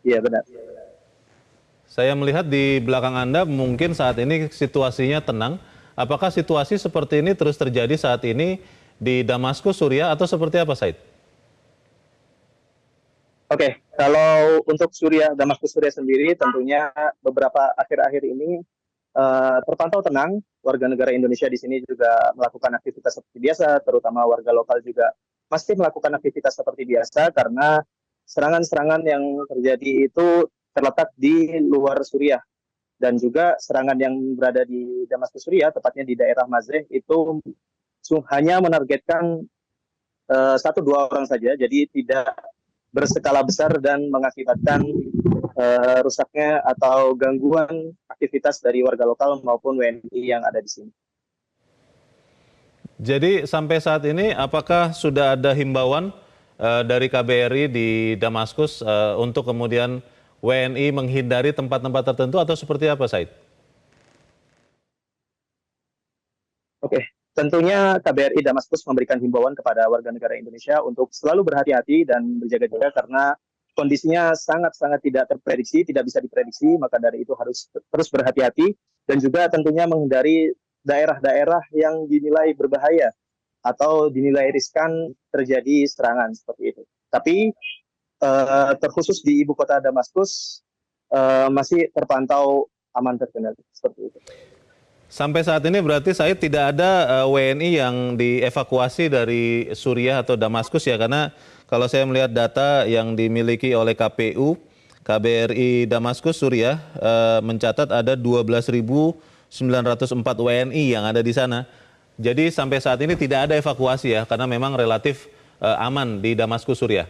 Iya benar. Saya melihat di belakang Anda mungkin saat ini situasinya tenang. Apakah situasi seperti ini terus terjadi saat ini di Damaskus, Suriah, atau seperti apa, Said? Oke, kalau untuk Suriah, Damaskus Suriah sendiri, tentunya beberapa akhir-akhir ini terpantau tenang. Warga negara Indonesia di sini juga melakukan aktivitas seperti biasa, terutama warga lokal juga masih melakukan aktivitas seperti biasa karena serangan-serangan yang terjadi itu terletak di luar Suriah dan juga serangan yang berada di Damaskus Suriah, tepatnya di daerah Mazreh itu hanya menargetkan satu dua orang saja, jadi tidak berskala besar dan mengakibatkan rusaknya atau gangguan aktivitas dari warga lokal maupun WNI yang ada di sini. Jadi sampai saat ini apakah sudah ada himbauan dari KBRI di Damaskus untuk kemudian WNI menghindari tempat-tempat tertentu atau seperti apa, Said? Oke, tentunya KBRI Damaskus memberikan himbauan kepada warga negara Indonesia untuk selalu berhati-hati dan berjaga-jaga karena kondisinya sangat-sangat tidak terprediksi, tidak bisa diprediksi, maka dari itu harus terus berhati-hati dan juga tentunya menghindari daerah-daerah yang dinilai berbahaya atau dinilai riskan terjadi serangan seperti itu. Tapi terkhusus di ibu kota Damaskus masih terpantau aman terkendali seperti itu. Sampai saat ini berarti Said tidak ada WNI yang dievakuasi dari Suriah atau Damaskus ya, karena kalau saya melihat data yang dimiliki oleh KPU, KBRI Damaskus Suriah mencatat ada 12.904 WNI yang ada di sana. Jadi sampai saat ini tidak ada evakuasi ya, karena memang relatif aman di Damaskus Suriah.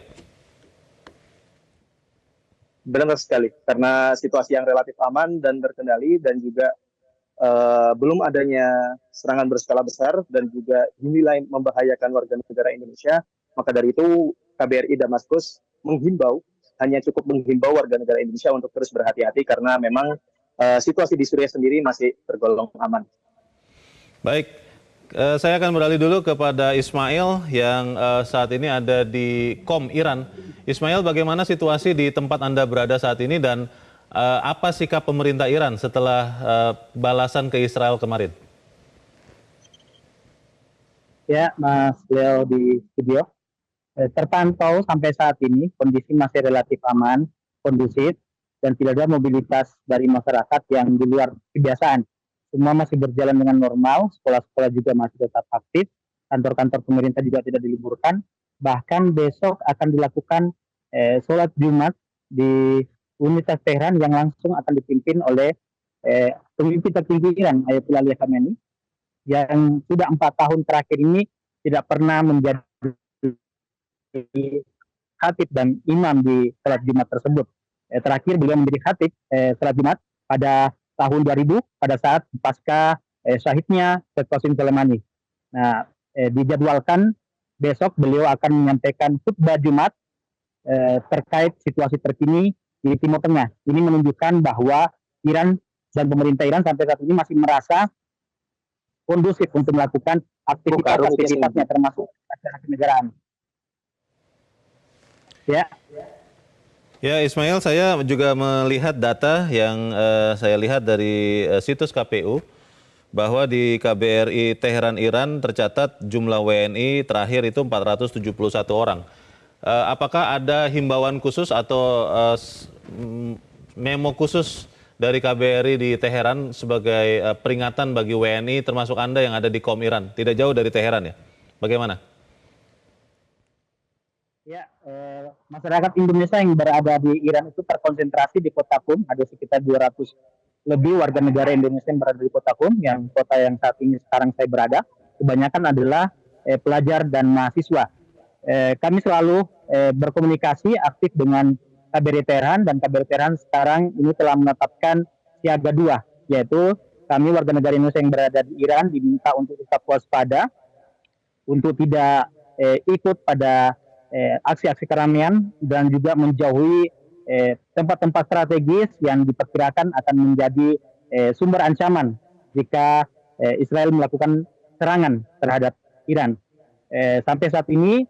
Benar sekali, karena situasi yang relatif aman dan terkendali dan juga belum adanya serangan berskala besar dan juga dinilai membahayakan warga negara Indonesia, maka dari itu KBRI Damaskus menghimbau, hanya cukup menghimbau warga negara Indonesia untuk terus berhati-hati karena memang situasi di Suriah sendiri masih tergolong aman. Baik, saya akan beralih dulu kepada Ismail yang saat ini ada di Qom, Iran. Ismail, bagaimana situasi di tempat Anda berada saat ini dan apa sikap pemerintah Iran setelah balasan ke Israel kemarin? Ya, Mas Leo di studio. Terpantau sampai saat ini kondisi masih relatif aman, kondusif, dan tidak ada mobilitas dari masyarakat yang di luar kebiasaan. Semua masih berjalan dengan normal, sekolah-sekolah juga masih tetap aktif, kantor-kantor pemerintah juga tidak diliburkan. Bahkan besok akan dilakukan sholat Jumat di Universitas Tehran yang langsung akan dipimpin oleh pemimpin tertinggi Iran, Ayatollah Ali Khamenei, yang sudah 4 tahun terakhir ini tidak pernah menjadi khatib dan imam di salat Jumat tersebut. Terakhir beliau menjadi khatib salat Jumat pada tahun 2000 pada saat pasca syahidnya Syed Qasim Soleimani. Nah, dijadwalkan besok beliau akan menyampaikan khutbah Jumat terkait situasi terkini di Timur Tengah. Ini menunjukkan bahwa Iran dan pemerintah Iran sampai saat ini masih merasa kondusif untuk melakukan aktivitas-aktivitasnya termasuk acara kenegaraan. Ya. Ya, Ismail, saya juga melihat data yang saya lihat dari situs KPU bahwa di KBRI Teheran Iran tercatat jumlah WNI terakhir itu 471 orang. Apakah ada himbauan khusus atau memo khusus dari KBRI di Teheran sebagai peringatan bagi WNI termasuk Anda yang ada di Qom Iran? Tidak jauh dari Teheran ya? Bagaimana? Ya, masyarakat Indonesia yang berada di Iran itu terkonsentrasi di kota Qom, ada sekitar 200 lebih warga negara Indonesia yang berada di kota Qom, yang kota yang saat ini sekarang saya berada, kebanyakan adalah pelajar dan mahasiswa. Kami selalu berkomunikasi aktif dengan KBRI Tehran, dan KBRI Tehran sekarang ini telah menetapkan siaga 2, yaitu kami warga negara Indonesia yang berada di Iran diminta untuk tetap waspada, untuk tidak ikut pada aksi-aksi keramaian dan juga menjauhi tempat-tempat strategis yang diperkirakan akan menjadi sumber ancaman jika Israel melakukan serangan terhadap Iran. Sampai saat ini,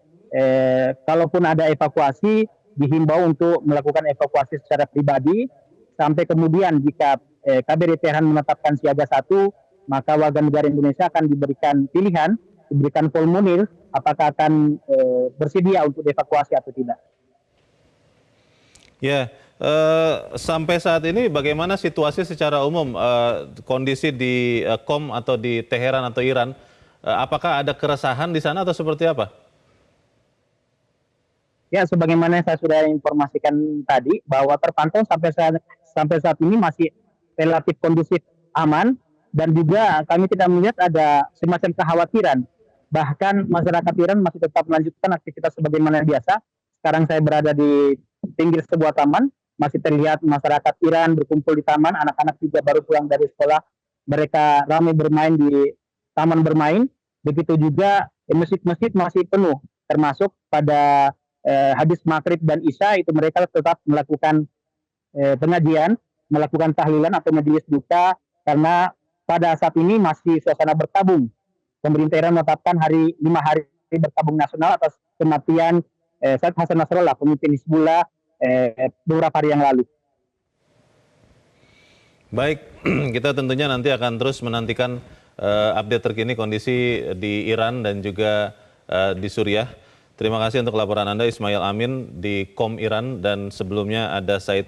kalaupun ada evakuasi dihimbau untuk melakukan evakuasi secara pribadi, sampai kemudian jika KBRI Tehran menetapkan siaga 1, maka warga negara Indonesia akan diberikan pilihan, diberikan formulir apakah akan bersedia untuk dievakuasi atau tidak. Ya, sampai saat ini bagaimana situasi secara umum, kondisi di Qom atau di Teheran atau Iran, apakah ada keresahan di sana atau seperti apa? Ya, sebagaimana saya sudah informasikan tadi, bahwa terpantau sampai saat ini masih relatif kondusif, aman, dan juga kami tidak melihat ada semacam kekhawatiran. Bahkan masyarakat Iran masih tetap melanjutkan aktivitas sebagaimana biasa. Sekarang saya berada di pinggir sebuah taman, masih terlihat masyarakat Iran berkumpul di taman, anak-anak juga baru pulang dari sekolah, mereka ramai bermain di taman bermain. Begitu juga masjid-masjid masih penuh, termasuk pada habis maghrib dan isya itu mereka tetap melakukan pengajian, melakukan tahlilan atau majelis duka, karena pada saat ini masih suasana berkabung. Pemerintah Iran menetapkan 5 hari berkabung nasional atas kematian Said Hasan Nasrallah, pemimpin Hizbullah, beberapa hari yang lalu. Baik, kita tentunya nanti akan terus menantikan update terkini kondisi di Iran dan juga di Suriah. Terima kasih untuk laporan Anda, Ismail Amin di Qom Iran, dan sebelumnya ada Said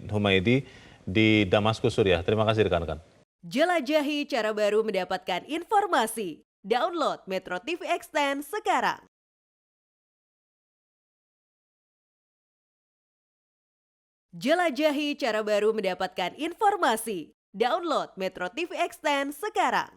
Humaidi di Damaskus, Suriah. Terima kasih rekan-rekan. Jelajahi cara baru mendapatkan informasi. Download Metro TV Extend sekarang. Jelajahi cara baru mendapatkan informasi. Download Metro TV Extend sekarang.